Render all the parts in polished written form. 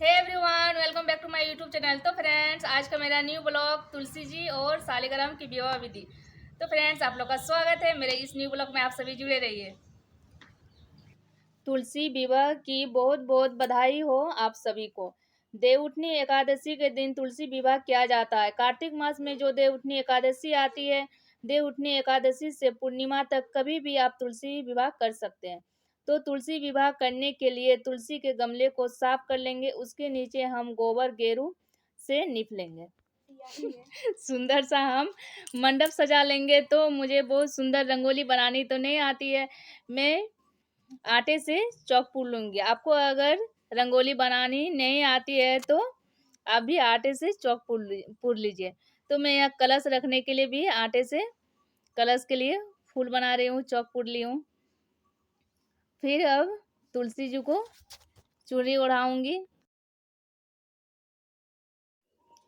Hey everyone, welcome back to my YouTube channel. तो friends, आज का मेरा न्यू ब्लॉग तुलसी जी और सालिग्राम की विवाह विधि। तो फ्रेंड्स, आप लोग का स्वागत है मेरे इस न्यू ब्लॉग में। आप सभी जुड़े रहिए। तुलसी विवाह की बहुत बहुत बधाई हो आप सभी को। देवउठनी एकादशी के दिन तुलसी विवाह किया जाता है। कार्तिक मास में जो देवउठनी एकादशी आती है, देवउठनी एकादशी से पूर्णिमा तक कभी भी आप तुलसी विवाह कर सकते हैं। तो तुलसी विवाह करने के लिए तुलसी के गमले को साफ कर लेंगे। उसके नीचे हम गोबर गेरू से नीप लेंगे। सुंदर सा हम मंडप सजा लेंगे। तो मुझे बहुत सुंदर रंगोली बनानी तो नहीं आती है। मैं आटे से चौक पूर लूँगी। आपको अगर रंगोली बनानी नहीं आती है तो आप भी आटे से चौक पूर लीजिए। तो मैं यहाँ कलश रखने के लिए भी आटे से कलश के लिए फूल बना रही हूँ, चौक पूर ली हूँ। फिर अब तुलसी जी को चुनरी ओढ़ाऊंगी।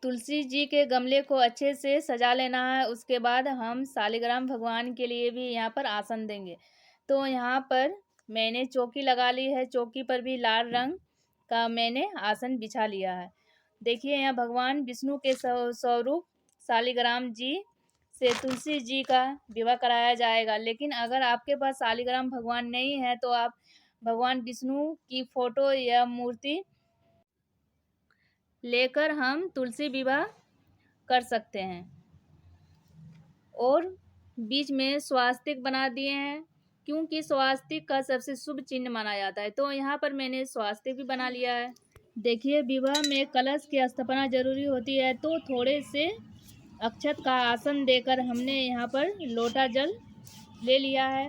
तुलसी जी के गमले को अच्छे से सजा लेना है। उसके बाद हम सालिग्राम भगवान के लिए भी यहाँ पर आसन देंगे। तो यहाँ पर मैंने चौकी लगा ली है। चौकी पर भी लाल रंग का मैंने आसन बिछा लिया है। देखिए, यहाँ भगवान विष्णु के स्वरूप सालिग्राम जी से तुलसी जी का विवाह कराया जाएगा। लेकिन अगर आपके पास सालिग्राम भगवान नहीं है तो आप भगवान विष्णु की फोटो या मूर्ति लेकर हम तुलसी विवाह कर सकते हैं। और बीच में स्वास्तिक बना दिए हैं, क्योंकि स्वास्तिक का सबसे शुभ चिन्ह माना जाता है। तो यहाँ पर मैंने स्वास्तिक भी बना लिया है। देखिए, विवाह में कलश की स्थापना जरूरी होती है। तो थोड़े से अक्षत का आसन देकर हमने यहाँ पर लोटा जल ले लिया है।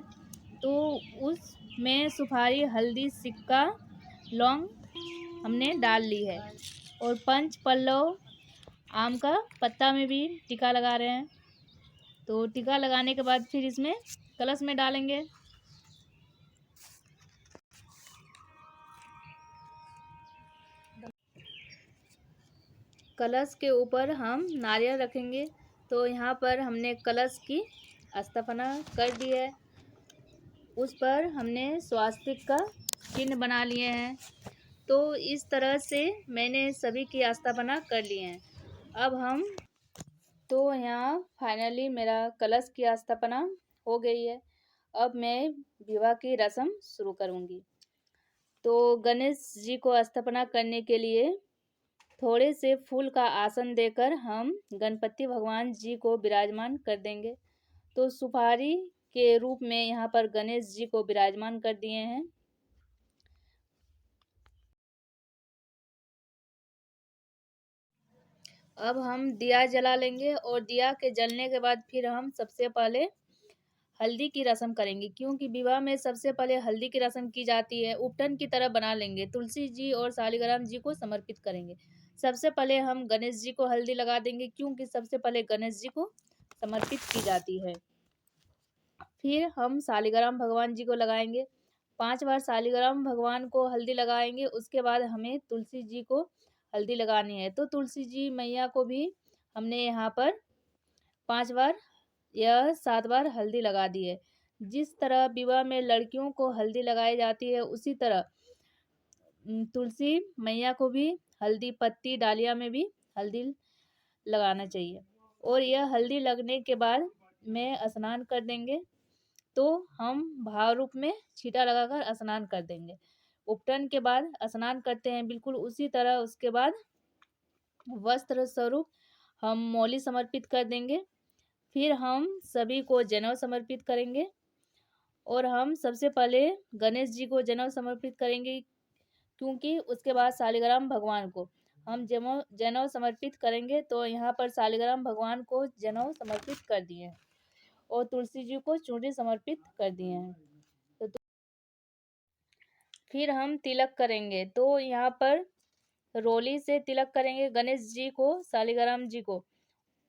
तो उसमें सुपारी, हल्दी, सिक्का, लौंग हमने डाल ली है। और पंच पल्लव आम का पत्ता में भी टीका लगा रहे हैं। तो टीका लगाने के बाद फिर इसमें कलश में डालेंगे। कलश के ऊपर हम नारियल रखेंगे। तो यहाँ पर हमने कलश की स्थापना कर दी है। उस पर हमने स्वास्तिक का चिन्ह बना लिए हैं। तो इस तरह से मैंने सभी की स्थापना कर ली है। अब हम तो यहाँ फाइनली मेरा कलश की स्थापना हो गई है। अब मैं विवाह की रस्म शुरू करूँगी। तो गणेश जी को स्थापना करने के लिए थोड़े से फूल का आसन देकर हम गणपति भगवान जी को विराजमान कर देंगे। तो सुपारी के रूप में यहाँ पर गणेश जी को विराजमान कर दिए हैं। अब हम दिया जला लेंगे और दिया के जलने के बाद फिर हम सबसे पहले हल्दी की रस्म करेंगे, क्योंकि विवाह में सबसे पहले हल्दी की रस्म की जाती है। उपटन की तरह बना लेंगे। तुलसी जी और सालिग्राम जी को समर्पित करेंगे। सबसे पहले हम गणेश जी को हल्दी लगा देंगे, क्योंकि सबसे पहले गणेश जी को समर्पित की जाती है। फिर हम सालिग्राम भगवान जी को लगाएंगे। 5 बार सालिग्राम भगवान को हल्दी लगाएंगे। उसके बाद हमें तुलसी जी को हल्दी लगानी है। तो तुलसी जी मैया को भी हमने यहाँ पर 5 बार या 7 बार हल्दी लगा दी है। जिस तरह विवाह में लड़कियों को हल्दी लगाई जाती है, उसी तरह तुलसी मैया को भी हल्दी पत्ती डालिया में भी हल्दी लगाना चाहिए। और यह हल्दी लगने के बाद में स्नान कर देंगे। तो हम भाव रूप में छींटा लगाकर स्नान कर देंगे। उपटन के बाद स्नान करते हैं, बिल्कुल उसी तरह उसके बाद वस्त्र स्वरूप हम मौली समर्पित कर देंगे। फिर हम सभी को जनेऊ समर्पित करेंगे। और हम सबसे पहले गणेश जी को जनेऊ समर्पित करेंगे, क्योंकि उसके बाद सालिग्राम भगवान को हम जनेऊ समर्पित करेंगे। तो यहाँ पर सालिग्राम भगवान को जनेऊ समर्पित कर दिए हैं और तुलसी जी को चूड़ी समर्पित कर दिए हैं। तो फिर हम तिलक करेंगे। तो यहाँ पर रोली से तिलक करेंगे। गणेश जी को, सालिग्राम जी को,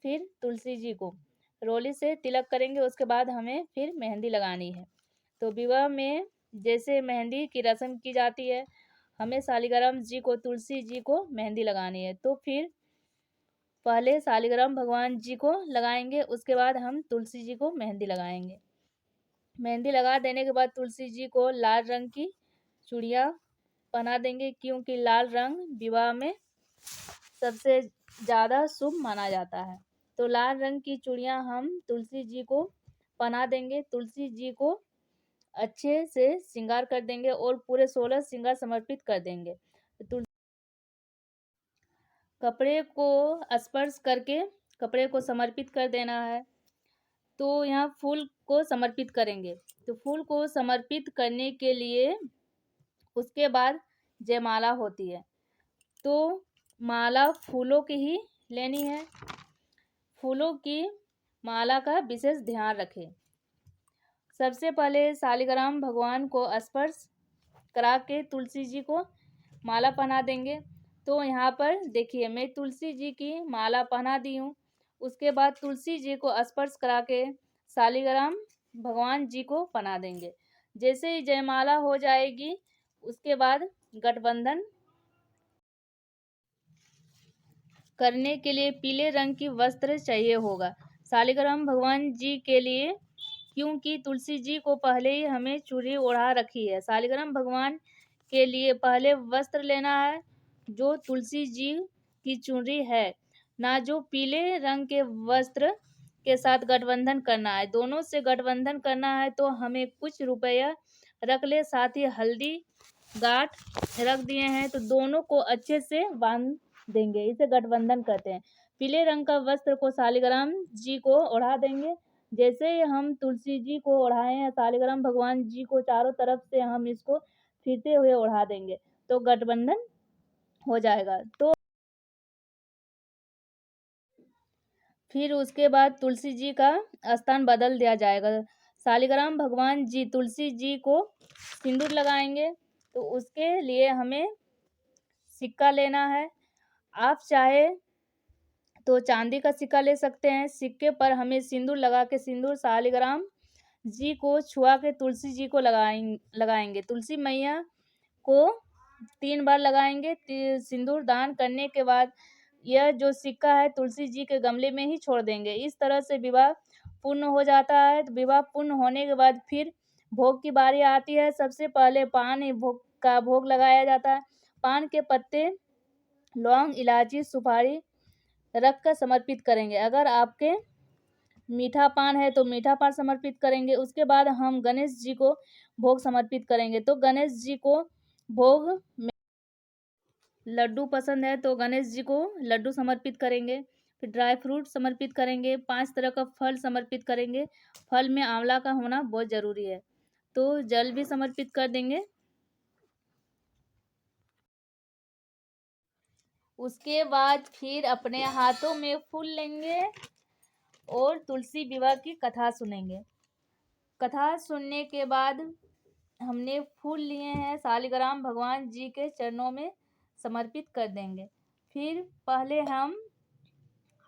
फिर तुलसी जी को रोली से तिलक करेंगे। उसके बाद हमें फिर मेहंदी लगानी है। तो विवाह में जैसे मेहंदी की रस्म की जाती है, हमें सालिग्राम जी को, तुलसी जी को मेहंदी लगानी है। तो फिर पहले सालिग्राम भगवान जी को लगाएंगे, उसके बाद हम तुलसी जी को मेहंदी लगाएंगे। मेहंदी लगा देने के बाद तुलसी जी को लाल रंग की चूड़ियाँ पहना देंगे, क्योंकि लाल रंग विवाह में सबसे ज़्यादा शुभ माना जाता है। तो लाल रंग की चूड़ियाँ हम तुलसी जी को पहना देंगे। तुलसी जी को अच्छे से श्रृंगार कर देंगे और पूरे 16 श्रृंगार समर्पित कर देंगे। कपड़े को स्पर्श करके कपड़े को समर्पित कर देना है। तो यहाँ फूल को समर्पित करेंगे। तो फूल को समर्पित करने के लिए उसके बाद जयमाला होती है। तो माला फूलों की ही लेनी है। फूलों की माला का विशेष ध्यान रखें। सबसे पहले शालिग्राम भगवान को स्पर्श करा के तुलसी जी को माला पहना देंगे। तो यहाँ पर देखिए, मैं तुलसी जी की माला पहना दी हूँ। उसके बाद तुलसी जी को स्पर्श करा के शालिग्राम भगवान जी को पहना देंगे। जैसे ही जयमाला हो जाएगी, उसके बाद गठबंधन करने के लिए पीले रंग की वस्त्र चाहिए होगा शालिग्राम भगवान जी के लिए, क्योंकि तुलसी जी को पहले ही हमें चूड़ी ओढ़ा रखी है। शालिग्राम भगवान के लिए पहले वस्त्र लेना है जो तुलसी जी की चूड़ी है, ना जो पीले रंग के वस्त्र के साथ गठबंधन करना है। दोनों से गठबंधन करना है तो हमें कुछ रुपया रख ले, साथ ही हल्दी गांठ रख दिए हैं, तो दोनों को अच्छे से बांध देंगे। इसे गठबंधन कहते हैं। पीले रंग का वस्त्र को शालिग्राम जी को ओढ़ा देंगे। जैसे ही हम तुलसी जी को ओढ़ाए हैं, शालिग्राम भगवान जी को चारों तरफ से हम इसको फिरते हुए ओढ़ा देंगे, तो गठबंधन हो जाएगा। तो फिर उसके बाद तुलसी जी का स्थान बदल दिया जाएगा। शालिग्राम भगवान जी तुलसी जी को सिंदूर लगाएंगे, तो उसके लिए हमें सिक्का लेना है। आप चाहे तो चांदी का सिक्का ले सकते हैं। सिक्के पर हमें सिंदूर लगा के सिंदूर शालिग्राम जी को छुआ के तुलसी जी को लगाएंगे। तुलसी मैया को 3 बार लगाएंगे। सिंदूर दान करने के बाद यह जो सिक्का है तुलसी जी के गमले में ही छोड़ देंगे। इस तरह से विवाह पूर्ण हो जाता है। तो विवाह पूर्ण होने के बाद फिर भोग की बारी आती है। सबसे पहले पान का भोग लगाया जाता है। पान के पत्ते, लौंग, इलायची, सुपारी रख कर समर्पित करेंगे। अगर आपके मीठा पान है तो मीठा पान समर्पित करेंगे। उसके बाद हम गणेश जी को भोग समर्पित करेंगे। तो गणेश जी को भोग में लड्डू पसंद है तो गणेश जी को लड्डू समर्पित करेंगे। फिर ड्राई फ्रूट समर्पित करेंगे। 5 तरह का फल समर्पित करेंगे। फल में आंवला का होना बहुत ज़रूरी है। तो जल भी समर्पित कर देंगे। उसके बाद फिर अपने हाथों में फूल लेंगे और तुलसी विवाह की कथा सुनेंगे। कथा सुनने के बाद हमने फूल लिए हैं, शालिग्राम भगवान जी के चरणों में समर्पित कर देंगे। फिर पहले हम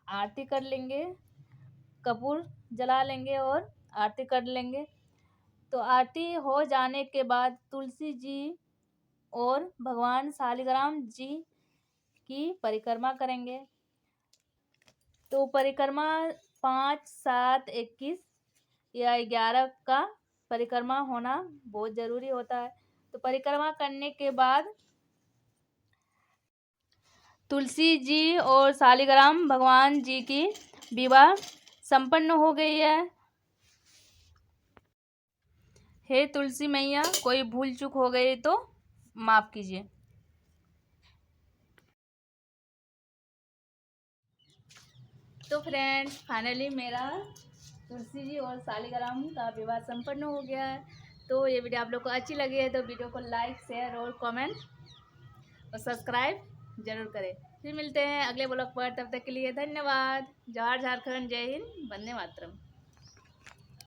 आरती कर लेंगे, कपूर जला लेंगे और आरती कर लेंगे। तो आरती हो जाने के बाद तुलसी जी और भगवान शालिग्राम जी की परिक्रमा करेंगे। तो परिक्रमा 5, 7, 21 या 11 का परिक्रमा होना बहुत ज़रूरी होता है। तो परिक्रमा करने के बाद तुलसी जी और शालिग्राम भगवान जी की विवाह संपन्न हो गई है। हे तुलसी मैया, कोई भूल चूक हो गई तो माफ़ कीजिए। तो फ्रेंड्स, फाइनली मेरा तुलसी जी और शालिग्राम का विवाह संपन्न हो गया है। तो ये वीडियो आप लोग को अच्छी लगी है तो वीडियो को लाइक, शेयर और कमेंट और सब्सक्राइब जरूर करें। फिर मिलते हैं अगले ब्लॉग पर। तब तक के लिए धन्यवाद। जोहार झारखंड, जय हिंद, वंदे मातरम।